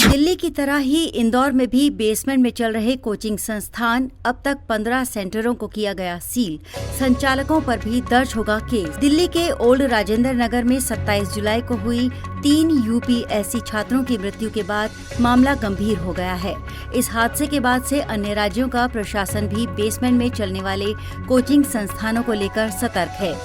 दिल्ली की तरह ही इंदौर में भी बेसमेंट में चल रहे कोचिंग संस्थान अब तक 15 सेंटरों को किया गया सील। संचालकों पर भी दर्ज होगा केस। दिल्ली के ओल्ड राजेंद्र नगर में 27 जुलाई को हुई 3 यूपीएससी छात्रों की मृत्यु के बाद मामला गंभीर हो गया है। इस हादसे के बाद से अन्य राज्यों का प्रशासन भी बेसमेंट में चलने वाले कोचिंग संस्थानों को लेकर सतर्क है।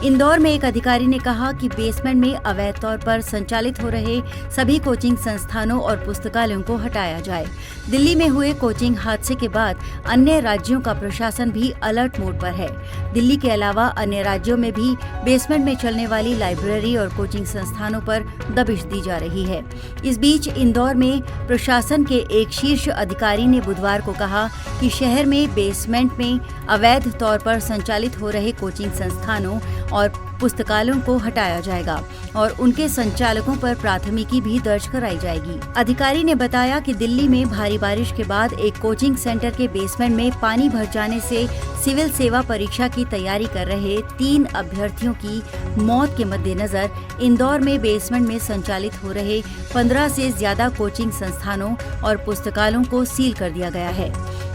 इंदौर में एक अधिकारी ने कहा कि बेसमेंट में अवैध तौर पर संचालित हो रहे सभी कोचिंग संस्थानों और पुस्तकालयों को हटाया जाए। दिल्ली में हुए कोचिंग हादसे के बाद अन्य राज्यों का प्रशासन भी अलर्ट मोड पर है। दिल्ली के अलावा अन्य राज्यों में भी बेसमेंट में चलने वाली लाइब्रेरी और कोचिंग संस्थानों पर दबिश दी जा रही है। इस बीच इंदौर में प्रशासन के एक शीर्ष अधिकारी ने बुधवार को कहा कि शहर में बेसमेंट में अवैध तौर पर संचालित हो रहे कोचिंग संस्थानों और पुस्तकालयों को हटाया जाएगा और उनके संचालकों पर प्राथमिकी भी दर्ज कराई जाएगी। अधिकारी ने बताया कि दिल्ली में भारी बारिश के बाद एक कोचिंग सेंटर के बेसमेंट में पानी भर जाने से सिविल सेवा परीक्षा की तैयारी कर रहे 3 अभ्यर्थियों की मौत के मद्देनजर इंदौर में बेसमेंट में संचालित हो रहे 15 से ज्यादा कोचिंग संस्थानों और पुस्तकालयों को सील कर दिया गया है।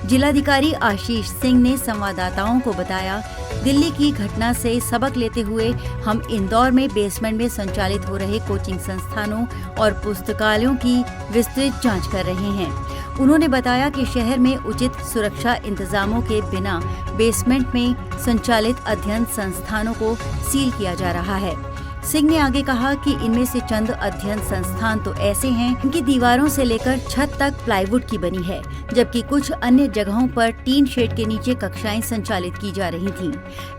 जिलाधिकारी आशीष सिंह ने संवाददाताओं को बताया, दिल्ली की घटना से सबक लेते हुए हम इंदौर में बेसमेंट में संचालित हो रहे कोचिंग संस्थानों और पुस्तकालयों की विस्तृत जांच कर रहे हैं। उन्होंने बताया कि शहर में उचित सुरक्षा इंतजामों के बिना बेसमेंट में संचालित अध्ययन संस्थानों को सील किया जा रहा है। सिंह ने आगे कहा कि इनमें से चंद अध्ययन संस्थान तो ऐसे हैं जिनकी दीवारों से लेकर छत तक प्लाईवुड की बनी है, जबकि कुछ अन्य जगहों पर टीन शेड के नीचे कक्षाएं संचालित की जा रही थीं।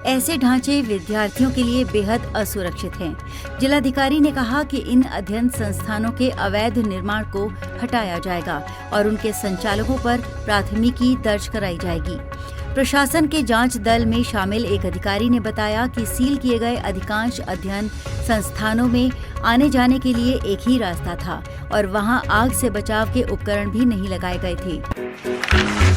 ऐसे ढांचे विद्यार्थियों के लिए बेहद असुरक्षित हैं। जिलाधिकारी ने कहा कि इन अध्ययन संस्थानों के अवैध निर्माण को हटाया जाएगा और उनके संचालकों पर प्राथमिकी दर्ज कराई जाएगी। प्रशासन के जांच दल में शामिल एक अधिकारी ने बताया कि सील किए गए अधिकांश अध्ययन संस्थानों में आने जाने के लिए एक ही रास्ता था और वहां आग से बचाव के उपकरण भी नहीं लगाए गए थे।